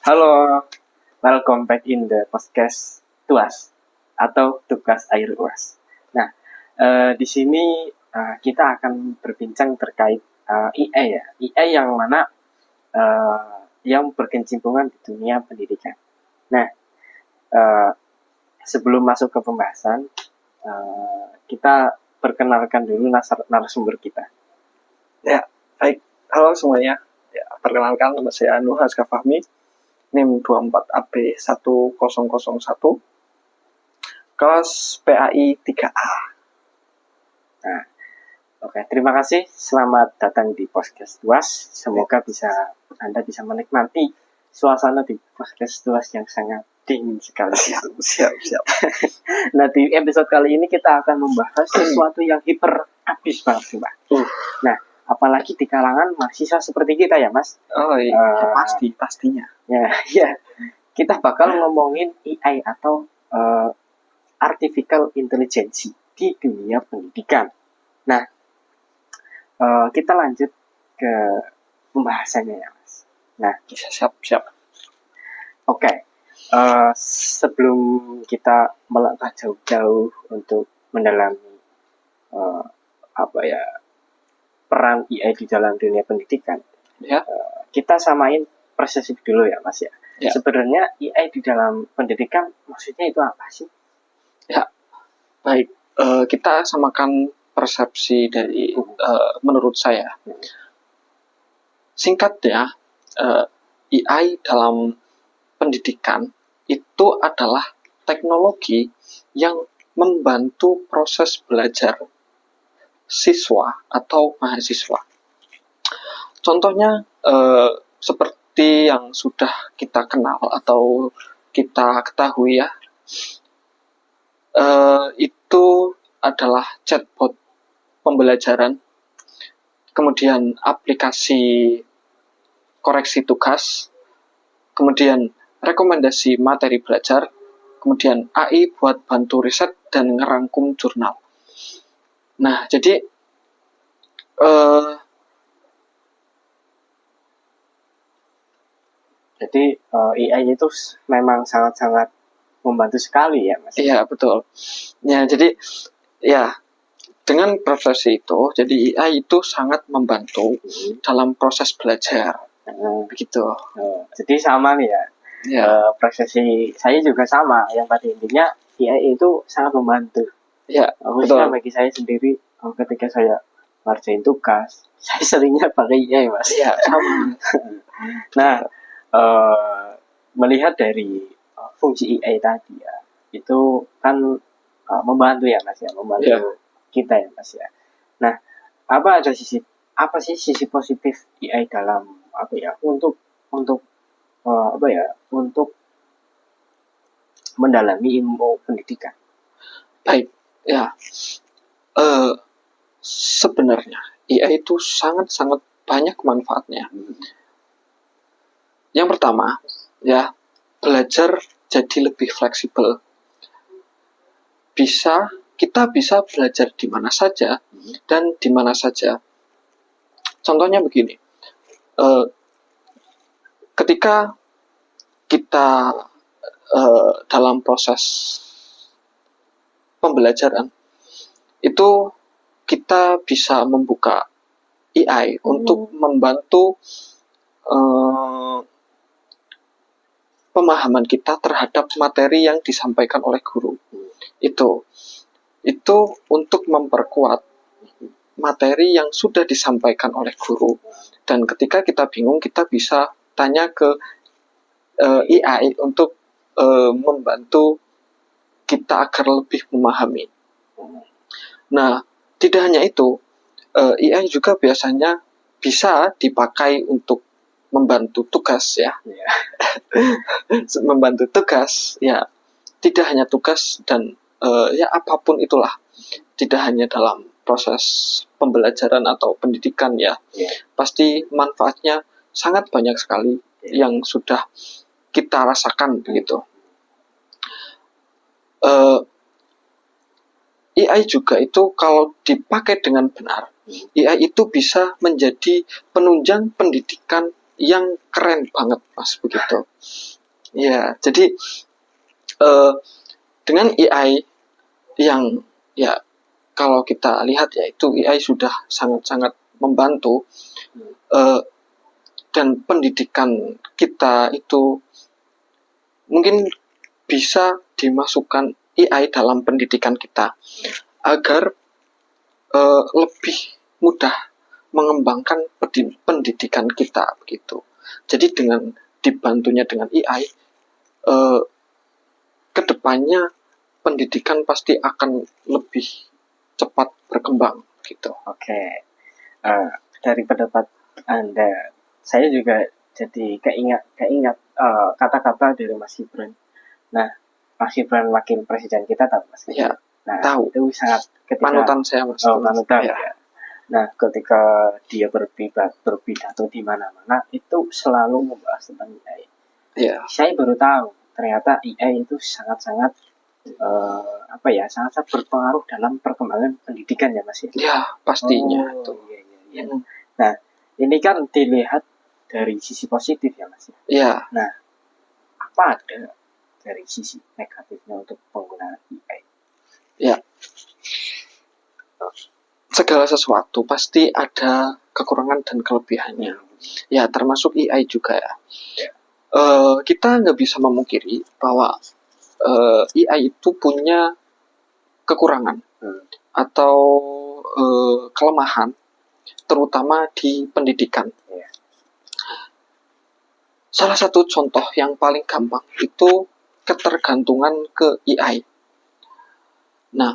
Halo, welcome back in the podcast TUAS atau Tugas Air UAS. Nah, di sini kita akan berbincang terkait AI ya, AI yang mana yang berkecimpungan di dunia pendidikan. Nah, sebelum masuk ke pembahasan, kita perkenalkan dulu narasumber kita. Ya, baik. Halo semuanya. Ya, perkenalkan nama saya Nuh Haska Fahmi, NIM 24AB1001, kelas PAI 3A. Nah, oke, terima kasih. Selamat datang di podcast TUAS. Semoga Anda bisa menikmati suasana di podcast TUAS yang sangat dingin sekali. Siap. Nah, di episode kali ini kita akan membahas sesuatu yang hiper abis banget, Mbak. Nah, apalagi di kalangan mahasiswa seperti kita ya, Mas. Oh iya, pastinya. Ya, kita bakal ngomongin AI atau artificial intelligence di dunia pendidikan. Nah, kita lanjut ke pembahasannya ya, Mas. Nah, siap. Oke. Sebelum kita melangkah jauh-jauh untuk mendalami peran AI di dalam dunia pendidikan, Ya. Kita samain persepsi dulu ya, Mas ya. Ya. Sebenarnya AI di dalam pendidikan maksudnya itu apa sih? Ya, baik. Kita samakan persepsi dari menurut saya. Singkatnya, AI dalam pendidikan itu adalah teknologi yang membantu proses belajar siswa atau mahasiswa. Contohnya seperti yang sudah kita kenal atau kita ketahui ya, itu adalah chatbot pembelajaran, kemudian aplikasi koreksi tugas, kemudian rekomendasi materi belajar, kemudian AI buat bantu riset dan ngerangkum jurnal. Nah, jadi AI itu memang sangat-sangat membantu sekali ya, Mas. Iya, betul. Ya, jadi ya dengan profesi itu, jadi AI itu sangat membantu dalam proses belajar. Begitu. Jadi sama nih ya. Profesi saya juga sama. Yang pada intinya AI itu sangat membantu. Ya, khususnya bagi saya sendiri, ketika saya ngerjain tugas, saya seringnya pakai AI, Mas. Ya, sama. Nah, melihat dari fungsi AI tadi ya, itu kan membantu ya, Mas ya, membantu kita ya, Mas ya. Nah, apa sih sisi positif AI dalam untuk mendalami ilmu pendidikan? Baik, ya. Sebenarnya AI itu sangat-sangat banyak manfaatnya. Yang pertama, ya, belajar jadi lebih fleksibel. Kita bisa belajar di mana saja dan di mana saja. Contohnya begini, ketika kita dalam proses pembelajaran, itu kita bisa membuka AI untuk membantu pemahaman kita terhadap materi yang disampaikan oleh guru. Itu untuk memperkuat materi yang sudah disampaikan oleh guru. Dan ketika kita bingung, kita bisa tanya ke AI untuk membantu kita agar lebih memahami. Nah, tidak hanya itu, AI juga biasanya bisa dipakai untuk membantu tugas ya. Membantu tugas ya, tidak hanya tugas dan ya apapun itulah, tidak hanya dalam proses pembelajaran atau pendidikan ya. Pasti manfaatnya sangat banyak sekali yang sudah kita rasakan begitu. AI juga itu kalau dipakai dengan benar, AI itu bisa menjadi penunjang pendidikan yang keren banget Mas begitu. Ya, jadi dengan AI yang ya kalau kita lihat ya itu AI sudah sangat-sangat membantu dan pendidikan kita itu mungkin bisa dimasukkan AI dalam pendidikan kita agar lebih mudah mengembangkan pendidikan kita begitu. Jadi dengan dibantunya dengan AI, kedepannya pendidikan pasti akan lebih cepat berkembang gitu. Oke. Dari pendapat Anda, saya juga jadi keingat kata-kata dari Mas Gibran. Nah, Mas Gibran wakil presiden kita tahu Mas Gibran. Ya, Nah, tahu. itu sangat ketika Panutan saya Mas. panutan Ya. ya. Nah, ketika dia berpidato di mana-mana itu selalu membahas tentang AI. Ya. Saya baru tahu ternyata AI itu sangat-sangat sangat-sangat berpengaruh dalam perkembangan pendidikan ya Mas. Ya, pastinya. Iya. Nah, ini kan dilihat dari sisi positif ya Mas. Ya. Nah, apa ada dari sisi negatifnya untuk penggunaan AI? Ya. Segala sesuatu pasti ada kekurangan dan kelebihannya. Ya, termasuk AI juga ya. Kita nggak bisa memungkiri bahwa AI itu punya kekurangan atau kelemahan, terutama di pendidikan. Salah satu contoh yang paling gampang itu ketergantungan ke AI. Nah,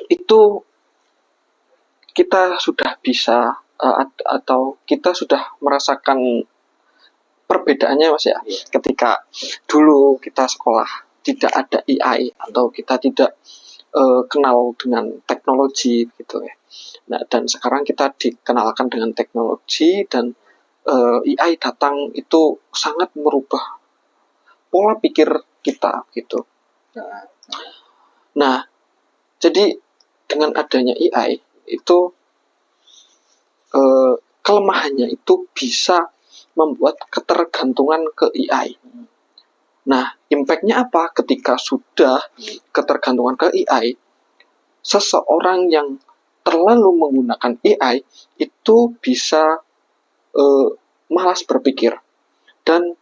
itu kita sudah bisa atau kita sudah merasakan perbedaannya Mas ya. Ketika dulu kita sekolah tidak ada AI atau kita tidak kenal dengan teknologi gitu ya. Nah, dan sekarang kita dikenalkan dengan teknologi dan AI datang itu sangat merubah pola pikir kita gitu. Nah, jadi dengan adanya AI itu kelemahannya itu bisa membuat ketergantungan ke AI. Nah, impact-nya apa? Ketika sudah ketergantungan ke AI, seseorang yang terlalu menggunakan AI itu bisa malas berpikir dan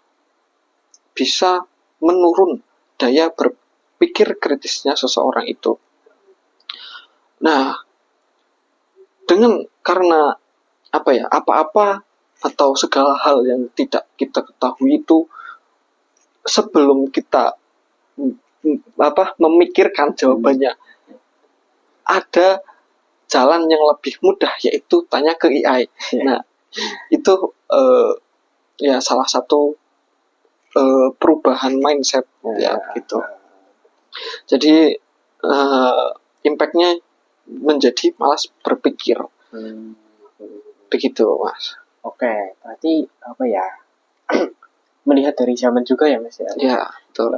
bisa menurun daya berpikir kritisnya seseorang itu. Nah, karena apa-apa atau segala hal yang tidak kita ketahui itu sebelum kita memikirkan jawabannya, ada jalan yang lebih mudah yaitu tanya ke AI. Nah, itu ya salah satu perubahan mindset ya gitu. Jadi impact-nya menjadi malas berpikir. Begitu Mas. Oke, berarti melihat dari zaman juga ya Mas ya. Ya, betul.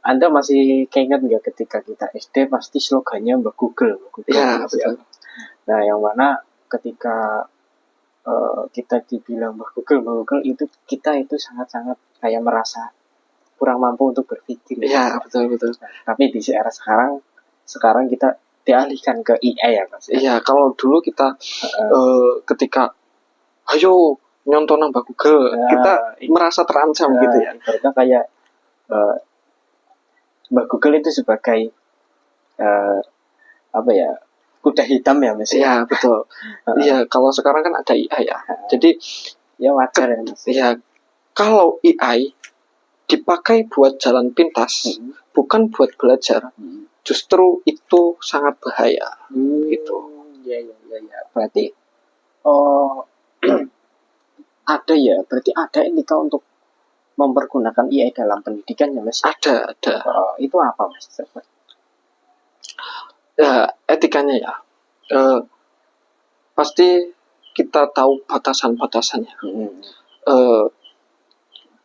Anda masih keinget nggak ketika kita SD pasti slogannya Mbak Google. Ya, betul. Nah, yang mana ketika kita dibilang Mbak Google itu kita itu sangat-sangat kayak merasa kurang mampu untuk berpikir. Ya, betul. Nah, tapi di era sekarang kita dialihkan ke AI ya Mas. Iya, kalau dulu kita ketika ayo nyonton Mbak Google, kita merasa terancam gitu ya. Ibaratnya kayak Mbak Google itu sebagai kuda hitam ya Mas. Iya, betul. Iya, kalau sekarang kan ada AI ya. Jadi ya wajar ya Mas. Iya, kalau AI dipakai buat jalan pintas, bukan buat belajar, justru itu sangat bahaya. Gitu. Iya. Berarti berarti ada etika untuk mempergunakan AI dalam pendidikan ya Mas? Ada. Itu apa Mas? Ya, etikanya ya. Pasti kita tahu batasan-batasannya.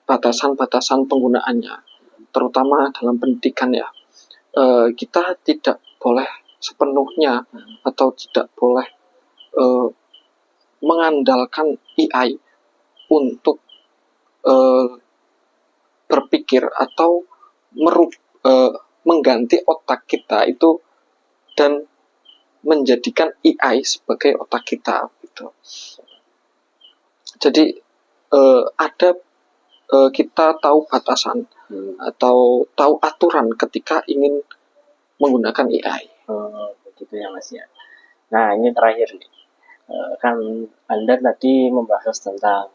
Batasan-batasan penggunaannya, terutama dalam pendidikan ya. Kita tidak boleh sepenuhnya atau tidak boleh mengandalkan AI untuk berpikir atau mengganti otak kita itu dan menjadikan AI sebagai otak kita gitu. Jadi ada kita tahu batasan atau tahu aturan ketika ingin menggunakan AI. Begitu ya Mas ya. Nah ini terakhir nih, kan Anda tadi membahas tentang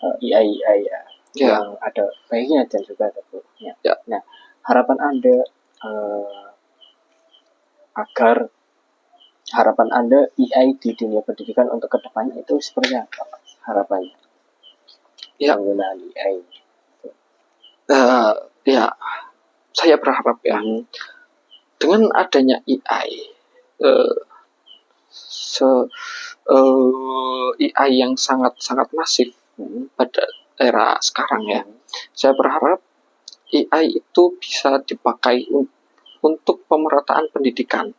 AI ya, yang ada baiknya dan juga ada buruknya. Nah harapan Anda agar harapan Anda AI di dunia pendidikan untuk kedepannya itu seperti apa Mas? Harapannya penggunaan AI. Ya, saya berharap ya dengan adanya AI, AI yang sangat masif pada era sekarang ya, saya berharap AI itu bisa dipakai untuk pemerataan pendidikan.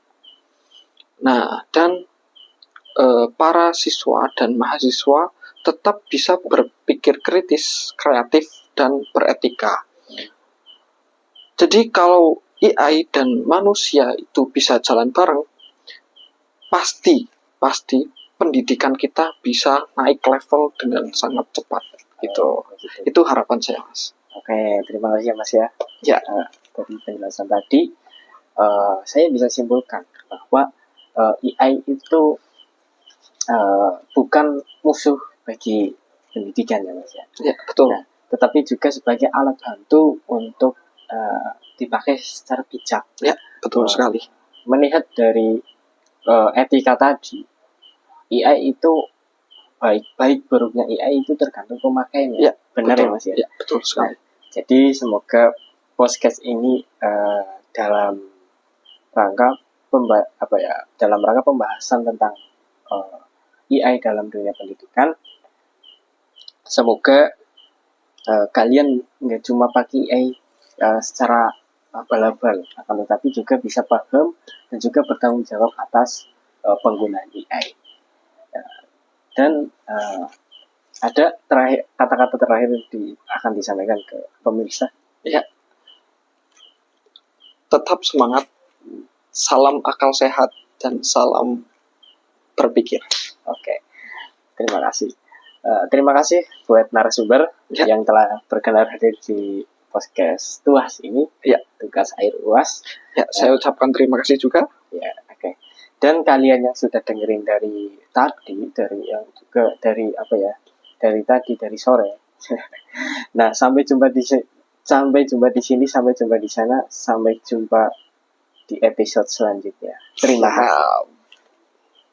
Nah, dan para siswa dan mahasiswa tetap bisa berpikir kritis, kreatif, dan beretika. Jadi kalau AI dan manusia itu bisa jalan bareng, pasti pendidikan kita bisa naik level dengan sangat cepat. Itu harapan saya, Mas. Oke, terima kasih ya Mas ya. Ya, dari penjelasan tadi, saya bisa simpulkan bahwa AI itu bukan musuh bagi pendidikan ya Mas ya. Ya, betul. Nah, tetapi juga sebagai alat bantu untuk dipakai secara bijak. Ya, betul sekali. Melihat dari etika tadi, AI itu baik buruknya AI itu tergantung pemakainya. Ya, benar betul. Ya Mas ya. Ya, betul sekali. Jadi semoga podcast ini dalam rangka pembahasan tentang AI dalam dunia pendidikan. Semoga kalian nggak cuma pakai AI secara abal-abal, akan tetapi juga bisa paham dan juga bertanggung jawab atas penggunaan AI. Dan ada kata-kata terakhir akan disampaikan ke pemirsa. Ya, tetap semangat, salam akal sehat, dan salam berpikir. Oke, terima kasih. Terima kasih buat narasumber yang telah berkenan hadir di podcast TUAS ini. Ya, Tugas Air UAS. Ya, saya ucapkan terima kasih juga. Ya, oke. Dan kalian yang sudah dengerin dari tadi, dari sore. Nah, sampai jumpa di sini, sampai jumpa di sana, sampai jumpa di episode selanjutnya. Terima kasih.